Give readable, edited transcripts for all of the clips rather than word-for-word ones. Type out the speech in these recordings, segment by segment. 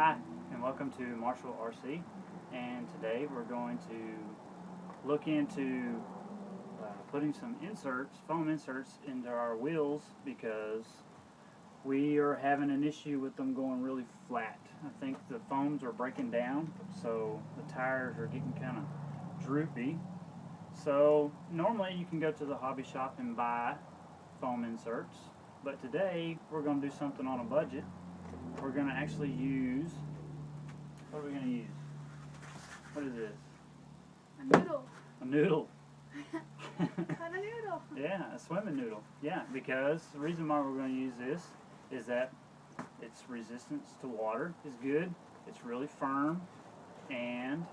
Hi, and welcome to Marshall RC, and today we're going to look into putting some inserts, foam inserts, into our wheels because we are having an issue with them going really flat. I think the foams are breaking down, so the tires are getting kind of droopy. So normally you can go to the hobby shop and buy foam inserts, but today we're going to do something on a budget. We're going to actually use, what are we going to use? What is this? A noodle. A noodle. Cut a noodle. Yeah, a swimming noodle. Yeah, because the reason why we're going to use this is that its resistance to water is good. It's really firm, and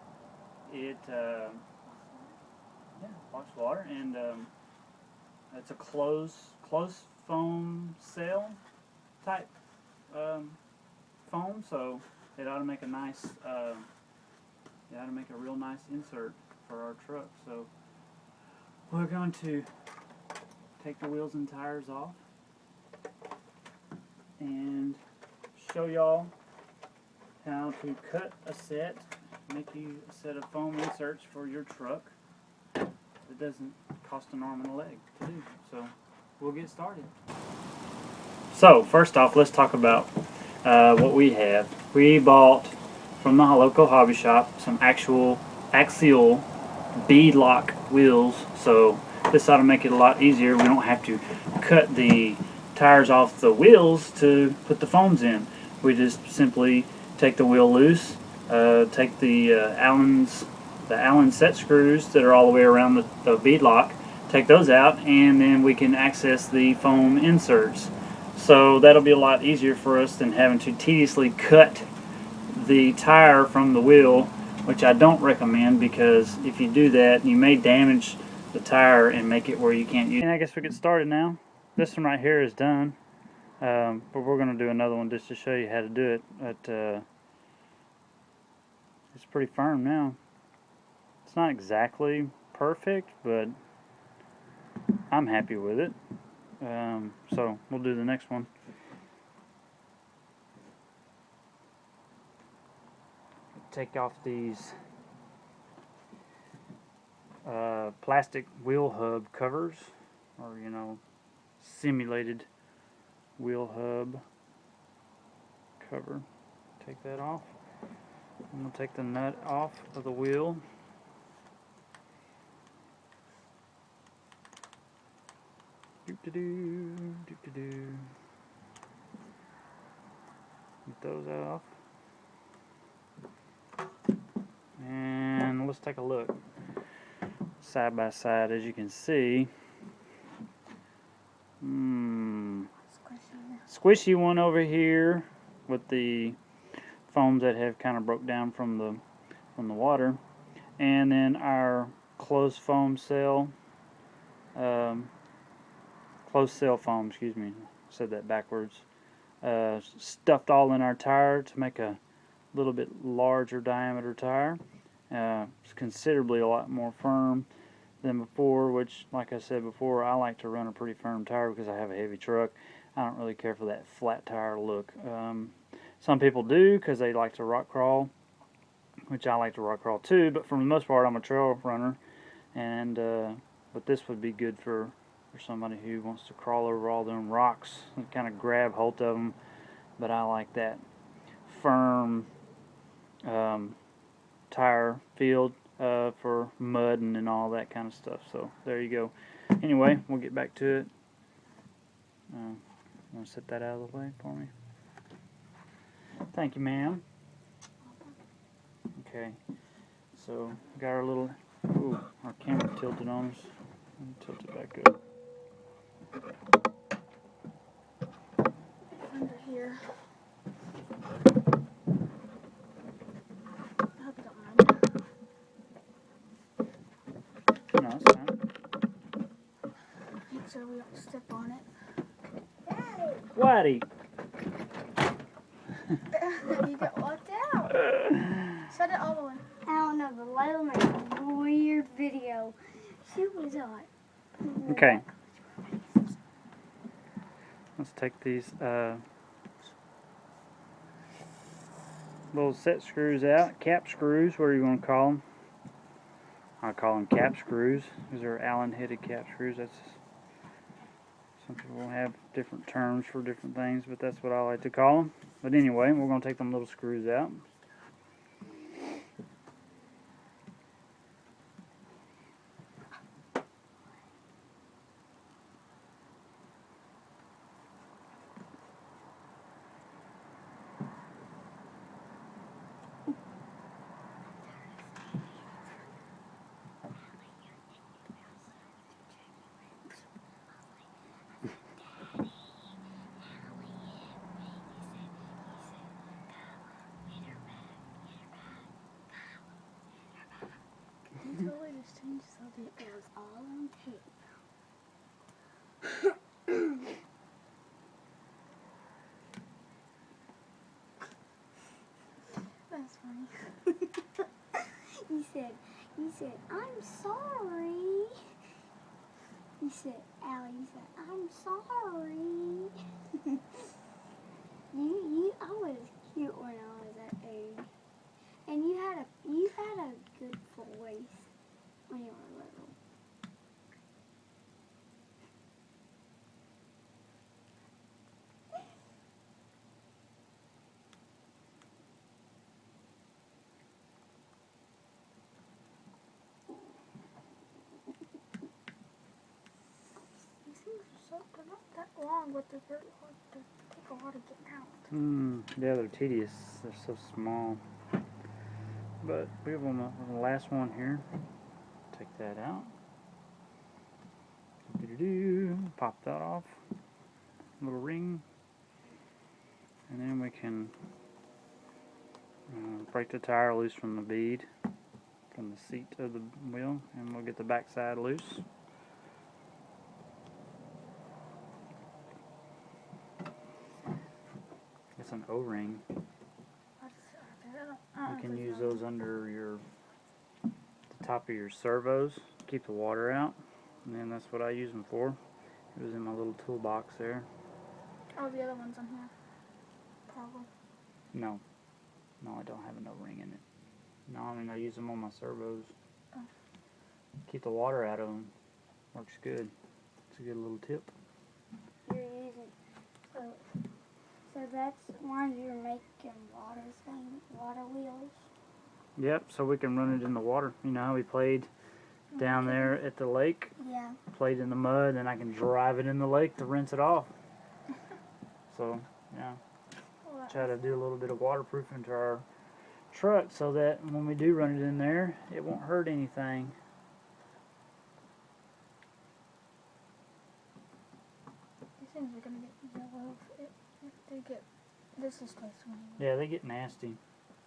it blocks water, and it's a closed foam cell type foam, so it ought to make a nice, it ought to make a real nice insert for our truck. So we're going to take the wheels and tires off and show y'all how to cut a set, make you a set of foam inserts for your truck. It doesn't cost an arm and a leg to do, so we'll get started. So first off, let's talk about what we have. We bought from the local hobby shop some actual axial bead-lock wheels, so this ought to make it a lot easier. We don't have to cut the tires off the wheels to put the foams in. We just simply take the wheel loose, take the Allen set screws that are all the way around the beadlock, take those out, and then we can access the foam inserts. So that'll be a lot easier for us than having to tediously cut the tire from the wheel, which I don't recommend, because if you do that, you may damage the tire and make it where you can't use it. And I guess we get started now. This one right here is done, but we're going to do another one just to show you how to do it. But it's pretty firm now. It's not exactly perfect, but I'm happy with it. So we'll do the next one. Take off these plastic wheel hub covers, or simulated wheel hub cover. Take that off. I'm going to take the nut off of the wheel. Doop-de-doo, doop-de-doo. Get those off. And let's take a look side by side. As you can see, squishy one over here with the foams that have kind of broke down from the water, and then our closed foam cell, closed cell foam, excuse me, said that backwards, stuffed all in our tire to make a little bit larger diameter tire. It's considerably a lot more firm than before, which, like I said before, I like to run a pretty firm tire because I have a heavy truck. I don't really care for that flat tire look. Some people do because they like to rock crawl, which I like to rock crawl too, but for the most part I'm a trail runner, and but this would be good for somebody who wants to crawl over all them rocks and kind of grab hold of them. But I like that firm tire field for mud and all that kind of stuff. So there you go. Anyway, we'll get back to it. Want to set that out of the way for me? Thank you, ma'am. Okay, so got our little, our camera tilted on us. Tilt it back up. Under here. I hope you don't mind. No, it's fine. Make sure we don't step on it. Whitey! You got locked out. Set it all the way. I don't know, the light will make a weird video. See what's on. Okay. Let's take these little set screws out, cap screws, whatever you want to call them. I call them cap screws because they're Allen-headed cap screws. That's some people have different terms for different things, but that's what I like to call them. But anyway, we're going to take them little screws out. You totally just changed something. It was all on tape. That's funny. You said, I'm sorry. You said, Allie, you said, I'm sorry. I was cute when I was that age. And you had a good voice when you were little. These things are they're not that long, but they're very hard to take a while to get out. Yeah, they're tedious. They're so small. But we have one, the last one here. Take that out. Pop that off. Little ring. And then we can break the tire loose from the bead, from the seat of the wheel, and we'll get the back side loose. It's an O-ring. You can use those under the top of your servos, keep the water out, and then that's what I use them for. It was in my little toolbox there. Oh, the other one's on here. Probably. No, I don't have an O-ring in it. No, I mean I use them on my servos. Oh. Keep the water out of them. Works good. It's a good little tip. You're using so that's why you're making water wheels. Yep, so we can run it in the water. You know how we played down there at the lake? Yeah. Played in the mud, and I can drive it in the lake to rinse it off. So, yeah. Try to do a little bit of waterproofing to our truck so that when we do run it in there, it won't hurt anything. These things are gonna get yellow if they get. This is supposed to be. Yeah, they get nasty.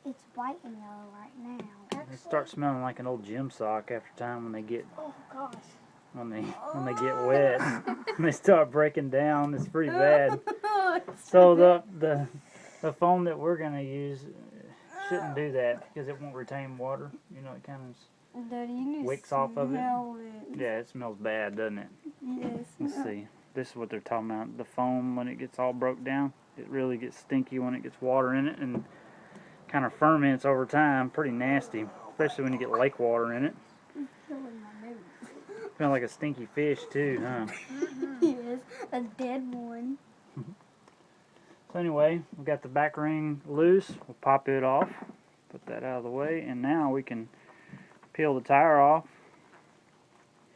It's white and yellow right now. They start smelling like an old gym sock after time when they get Oh gosh. when they get wet. And they start breaking down. It's pretty bad. So the foam that we're gonna use shouldn't do that because it won't retain water. You know, it kind of Daddy, you need wicks to off of it. smell it. Yeah, it smells bad, doesn't it? Yes. Let's see. This is what they're talking about. The foam, when it gets all broke down, it really gets stinky when it gets water in it and kind of ferments over time. Pretty nasty, especially when you get lake water in it. It's killing my nose. Smells like a stinky fish too, huh? Yes, a dead one. So anyway, we got the back ring loose. We'll pop it off, put that out of the way, and now we can peel the tire off.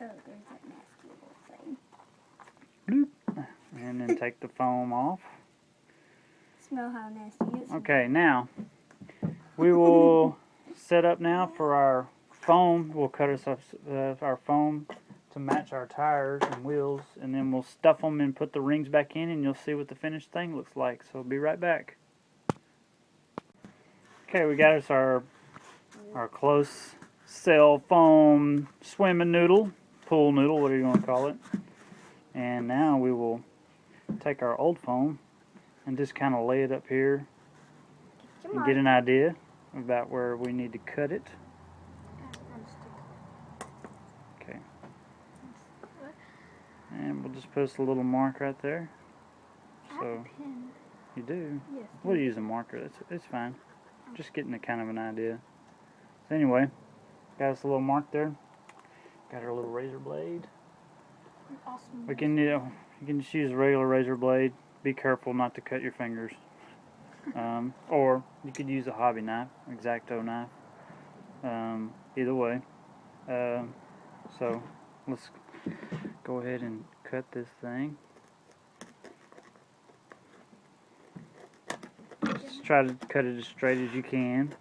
Oh, there's that nasty little thing. Bloop. And then take the foam off. Smell how nasty it is. Okay, now we will set up now for our foam. We'll cut our foam to match our tires and wheels, and then we'll stuff them and put the rings back in, and you'll see what the finished thing looks like. So we'll be right back. Okay, we got us our close cell foam swimming noodle, pool noodle, whatever you want to call it. And now we will take our old foam and just kind of lay it up here and get an idea about where we need to cut it. Okay. And we'll just put us a little mark right there. So you do. Yes. We'll use a marker. It's fine. just getting a kind of an idea. So anyway, got us a little mark there. Got our little razor blade. Awesome. We can, you can just use a regular razor blade. Be careful not to cut your fingers. Or you could use a hobby knife, X-Acto knife. Either way. So let's go ahead and cut this thing. Just try to cut it as straight as you can.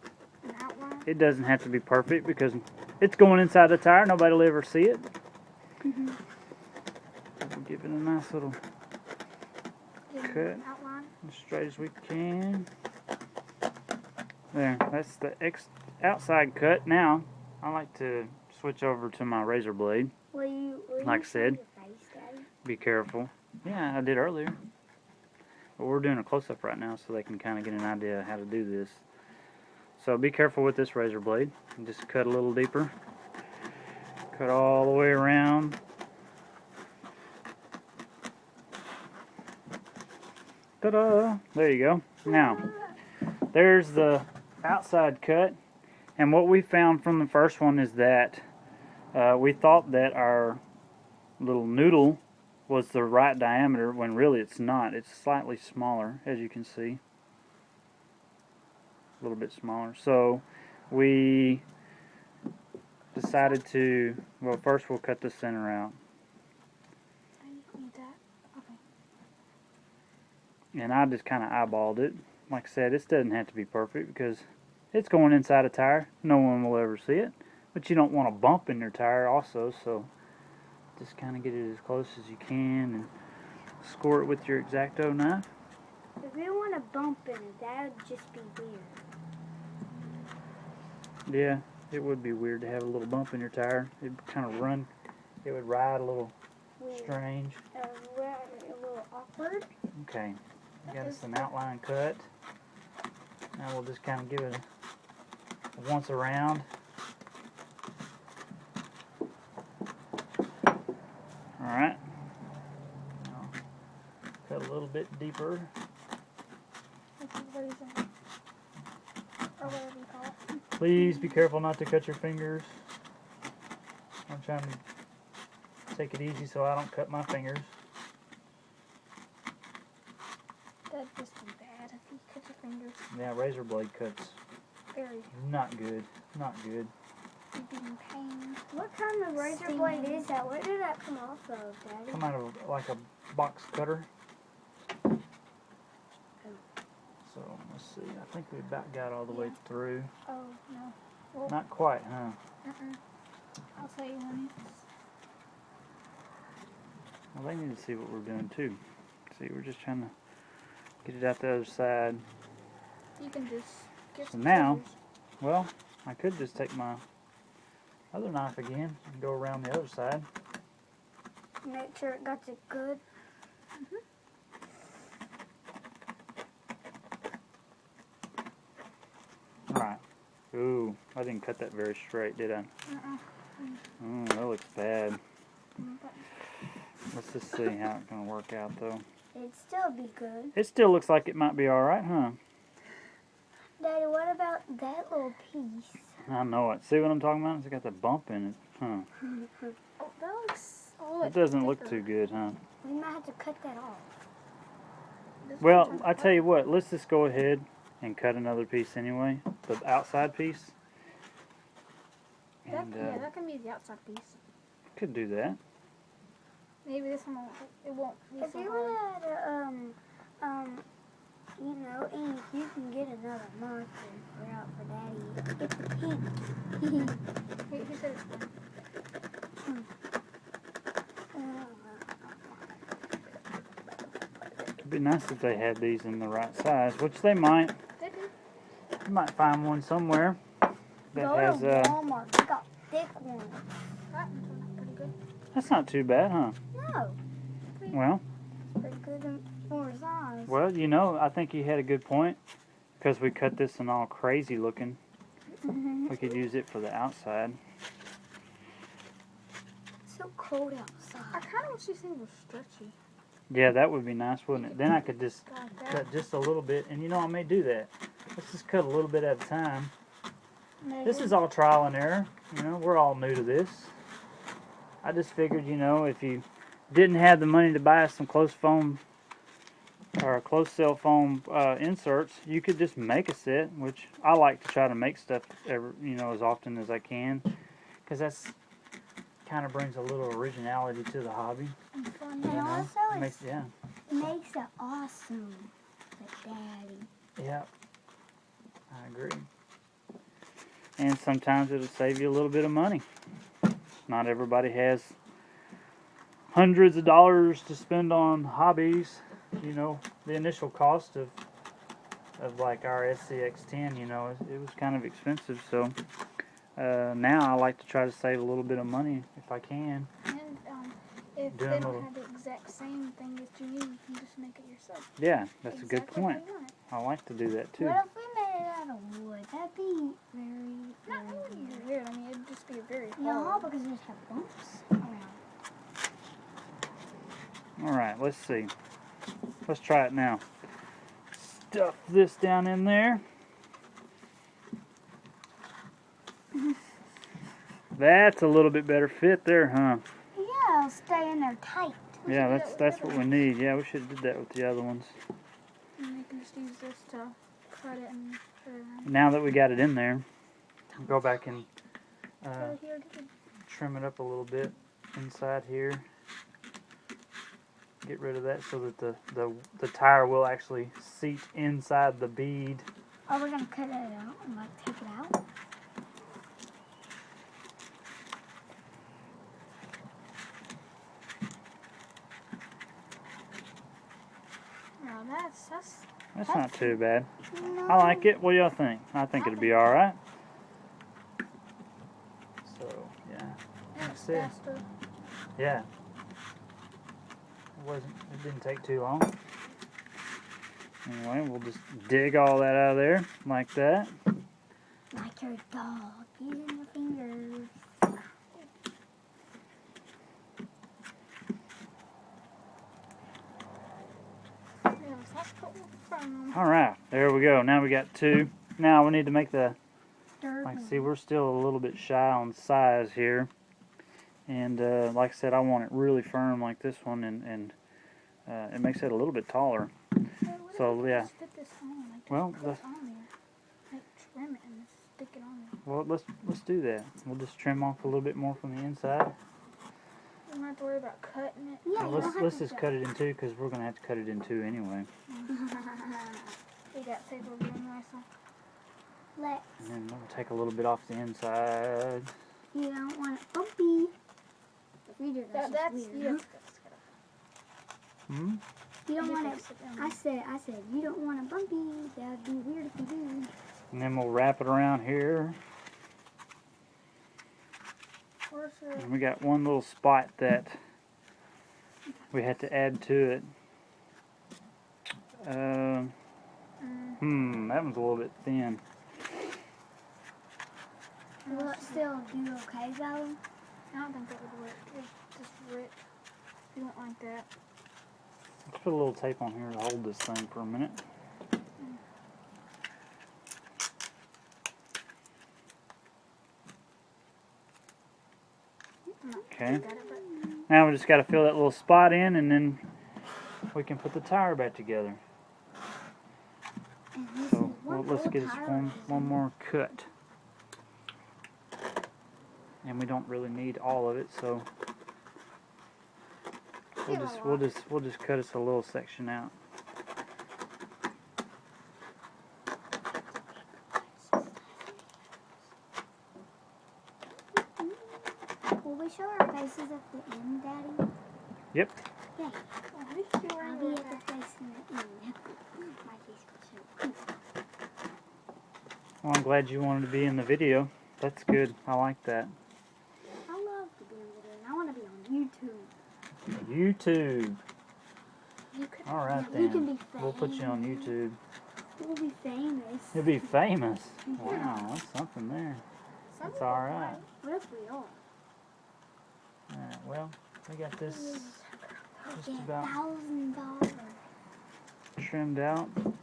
An outline. It doesn't have to be perfect because it's going inside the tire. Nobody will ever see it. Give it a nice little cut, Outline. as straight as we can. There, that's the outside cut. Now, I like to switch over to my razor blade. Will Like you I said. show your face, Daddy? Be careful. Yeah, I did earlier. But we're doing a close-up right now so they can kind of get an idea of how to do this. So be careful with this razor blade. And just cut a little deeper. Cut all the way around. Ta-da! There you go. Now, there's the outside cut. And what we found from the first one is that we thought that our little noodle was the right diameter when really it's not. It's slightly smaller, as you can see. A little bit smaller. So we decided to, well, first we'll cut the center out. I need that. Okay. And I just kind of eyeballed it. Like I said, this doesn't have to be perfect because it's going inside a tire. No one will ever see it. But you don't want a bump in your tire also, so just kind of get it as close as you can and score it with your X-Acto knife. If you want a bump in it, that would just be weird. Yeah, it would be weird to have a little bump in your tire. It'd kind of run, it would ride a little Weird. strange. A little awkward. Okay, we got us an outline cut. Now we'll just kind of give it a once around. Alright. Now, cut a little bit deeper. This is razor. Or whatever you call it. Please be careful not to cut your fingers. I'm trying to take it easy so I don't cut my fingers. That'd just be bad if you cut your fingers. Yeah, razor blade cuts. Very. Not good. Not good. You'd be in pain. What kind of razor blade is that? Where did that come off of, Daddy? Come out of like a box cutter. So let's see. I think we about got all the way through. Oh, no. Well, Not quite, huh? I'll tell you when it's... Well, they need to see what we're doing too. See, we're just trying to get it out the other side. You can just get So some now, scissors. well, I could just take my other knife again and go around the other side. Make sure it got it good. Alright. Ooh, I didn't cut that very straight, did I? That looks bad. Let's just see how it's going to work out, though. It'd still be good. It still looks like it might be alright, huh? Daddy, what about that little piece? I know it. See what I'm talking about? It's got that bump in it, huh? Oh, that looks a little It doesn't look thicker. too good, huh? We might have to cut that off. This Well, one's I tell you what, let's just go ahead and cut another piece anyway. The outside piece. That, And yeah, that can be the outside piece. could do that. Maybe this one won't. It won't be If so you hard. had you know, and you can get another marker out for Daddy. It's a pink. Who said it's fine? It'd be nice if they had these in the right size, which they might. They do. You might find one somewhere that Go has. to Walmart. They got thick ones. That one's turned out pretty good. That's not too bad, huh? No, Well, pretty good for size. well, you know, I think you had a good point because we cut this in all crazy looking. We could use it for the outside. It's so cold I outside. kind of wish these things were stretchy. Yeah, that would be nice, wouldn't it? Then I could just Like that. cut just a little bit, and you know, I may do that. let's just cut a little bit at a time. Maybe. This is all trial and error. You know, we're all new to this. I just figured, you know, if you didn't have the money to buy some close foam or close cell foam inserts, you could just make a set, which I like to try to make stuff as often as I can, because that's kind of brings a little originality to the hobby. And fun. And You know? also, It makes it awesome for Daddy. Yeah, I agree. And sometimes it'll save you a little bit of money. Not everybody has hundreds of dollars to spend on hobbies. You know, the initial cost of like our SCX10, you know, it was kind of expensive. So now I like to try to save a little bit of money if I can. And if Doing they a don't little- have the exact same thing that you need, you can just make it yourself. Yeah, that's a good Exactly point. how you want it. I like to do that too. What if we made it out of wood? That'd be very, Not very really weird. weird. I mean, it'd just be very No, hard. because we just have bumps around. Alright, let's see. Let's try it now. Stuff this down in there. That's a little bit better fit there, huh? Yeah, it'll stay in there tight. Yeah, do that's that with that's the what other we need. Yeah, we should have did that with the other ones. And you can just use this to cut it and put it around. Now that we got it in there, go back and Put it here, get trim it up a little bit inside here. Get rid of that so that the tire will actually seat inside the bead. Oh, we're gonna cut it out and like take it out. No, that's That's not too bad. No. I like it. What do y'all think? I think it'll be alright. So, yeah. it's it. faster. Yeah. It didn't take too long. Anyway, we'll just dig all that out of there like that. Like your dog using your fingers. Yeah, that's cool. From Alright, there we go. Now we got two. Now we need to make the, Dirt. like, see, we're still a little bit shy on size here. And like I said, I want it really firm like this one, and it makes it a little bit taller. So, yeah. Just fit this on, like, Well, just put it on there. Like, trim it and just stick it on there. Well, let's do that. We'll just trim off a little bit more from the inside. You don't have to worry about cutting it. Yeah, Well, you don't have let's to just cut it in two because we're gonna have to cut it in two anyway. We got paper green rifle. Let's. And then we'll take a little bit off the inside. You don't want it bumpy. If you do That's that's just weird. Hmm? You don't want it. I said you don't want it bumpy. That'd be weird if you do. And then we'll wrap it around here. And we got one little spot that we had to add to it. That one's a little bit thin. Will it still do okay though? I don't think that would work. It's just rip. You don't like that. Let's put a little tape on here to hold this thing for a minute. Okay. Got it, but Now we just got to fill that little spot in, and then we can put the tire back together. And this So is one let's old get us tire. one more cut. And we don't really need all of it, so we'll just cut us a little section out. Will we show our faces at the end, Daddy? Yep. Yeah. at least you I'll be at the face in the end. My face will show. Well, I'm glad you wanted to be in the video. That's good. I like that. I love to be in the video, and I want to be on YouTube. YouTube. You could. All right Yeah, we can then. be We'll put you on famous. YouTube. We'll be famous. You'll be famous. Wow, that's something there. Some That's people all right. might. What if we are? Alright, well, we got this just Get about $1,000. trimmed out. A little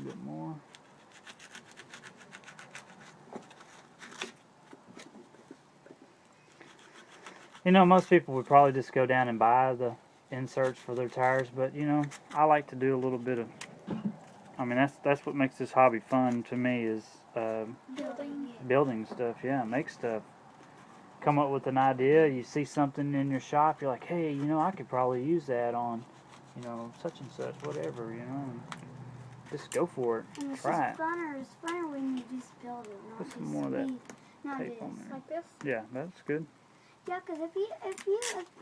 bit more. You know, most people would probably just go down and buy the inserts for their tires, but you know, I like to do a little bit of. I mean, that's what makes this hobby fun to me is Building. building stuff. Yeah, make stuff. Come up with an idea. You see something in your shop, you're like, hey, you know, I could probably use that on, you know, such and such, whatever. You know, and just go for it. And it's Try just funner. It's funner when you just build it, not Put just some more of that not tape this. on there. Like this? Yeah, that's good. Yeah, because if you,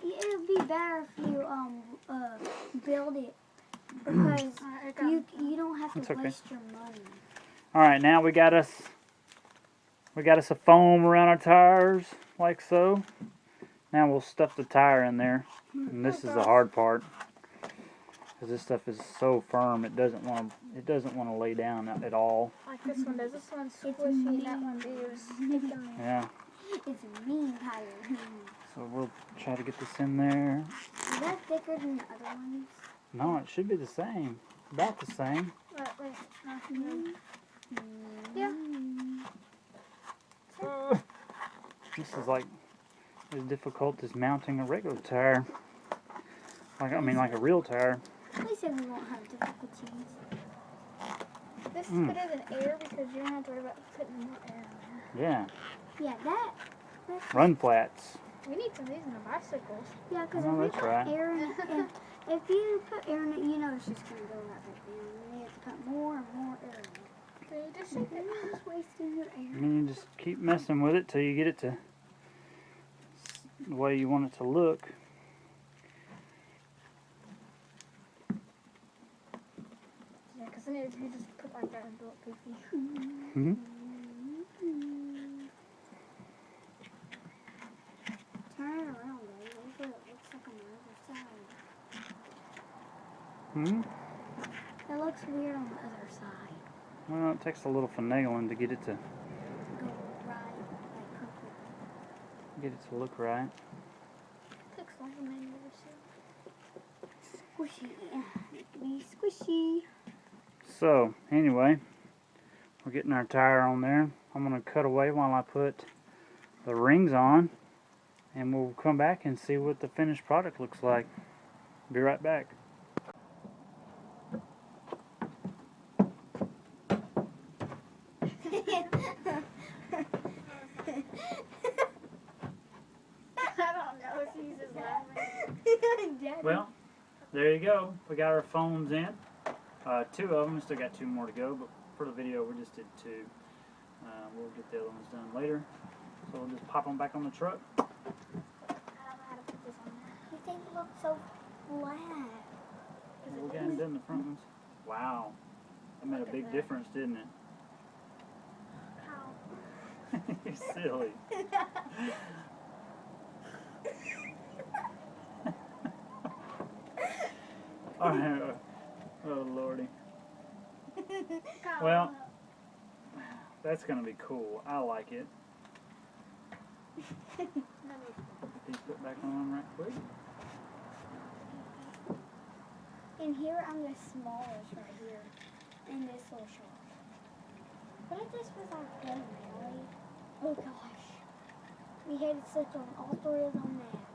it would be better if you build it because you don't have That's to okay. waste your money. All right, now we got us a foam around our tires like so. Now we'll stuff the tire in there, and this is the hard part because this stuff is so firm it doesn't want to lay down at all. Like this one does. This one's squishy. That one is sticky. Yeah. It's a mean tire. So we'll try to get this in there. Is that thicker than the other ones? No, it should be the same, about the same. Wait. Yeah. This is like as difficult as mounting a regular tire. Like a real tire. They said we won't have difficulties. This is better than air because you don't have to worry about putting more air in there. Yeah. Yeah, that's Run flats. We need some of these in the bicycles. Yeah, because Oh, if you that's put right. air in it, if you put air in it, you know it's just going to go right back down. And you have to put more and more air in it. So you just shake it. You're just wasting your air. And then you just keep messing with it till you get it to the way you want it to look. Yeah, because then if you just put like that and build goofy. Mm-hmm. Turn it around, baby. Look what it looks like on the other side. Hmm. It looks weird on the other side. Well, it takes a little finagling to get it to Go right, like perfect. look right. It takes longer than you ever see. Squishy. Make it be squishy. So anyway, we're getting our tire on there. I'm gonna cut away while I put the rings on, and we'll come back and see what the finished product looks like. Be right back. I don't know if he's just laughing. Well, there you go. We got our foams in. 2 of them. We still got 2 more to go, but for the video we just did 2. We'll get the other ones done later. So we'll just pop them back on the truck. I don't know how to put this on there. You think it looks so flat? We'll get them done the front ones. Wow. That made a big difference, didn't it? How? You're silly. Alright. Oh, Lordy. Well, that's going to be cool. I like it. Get these put back on right quick. And here I'm the smallest right here. And this little short. What if this was our pen, Ellie? Oh gosh. We had it slipped on all 3 of them mats.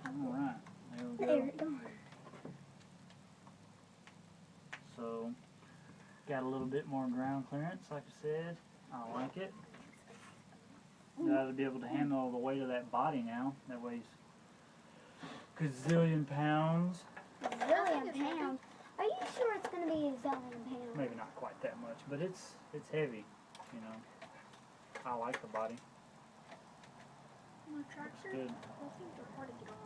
Alright. There we There go. we go. So, got a little bit more ground clearance, like I said. I like it. Got to be able to handle the weight of that body now. That weighs gazillion pounds. Zillion pounds. Are you sure it's going to be a zillion pounds? Maybe not quite that much, but it's heavy. You know, I like the body. My tractor? Good. Those things are hard to get on.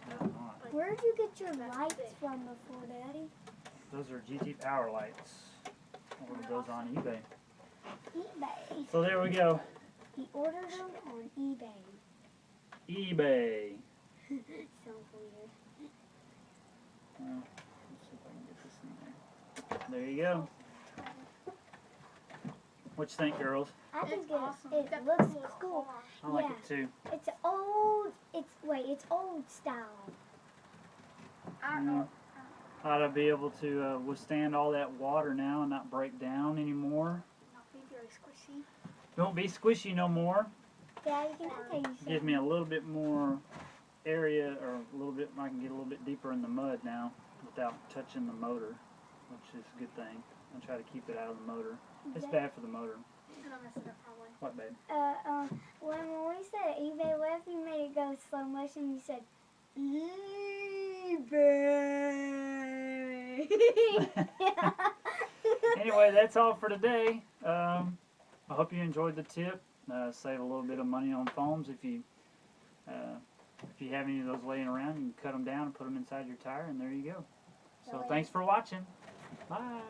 No, not. Like, Where did you get your lights from before, Daddy? Those are GT Power Lights. I ordered those on eBay. eBay. So there we go. He ordered them on eBay. eBay. Sounds weird. Let's see if I can get this in there. There you go. What you think, girls? I think It's awesome. it That looks little cool. car. I like Yeah. it too. It's old. It's old style. I don't know. how to be able to withstand all that water now and not break down anymore. Not be very squishy. Don't be squishy no more. Daddy, can I tell you something? Give me a little bit more area, or a little bit, I can get a little bit deeper in the mud now without touching the motor, which is a good thing. I try to keep it out of the motor. It's bad for the motor. I'm gonna mess it up probably. What, babe? When we said eBay, what if you made it go slow motion? You said eBay. Anyway, that's all for today. I hope you enjoyed the tip. Save a little bit of money on foams. If you have any of those laying around, you can cut them down and put them inside your tire, and there you go. So thanks for watching. Bye.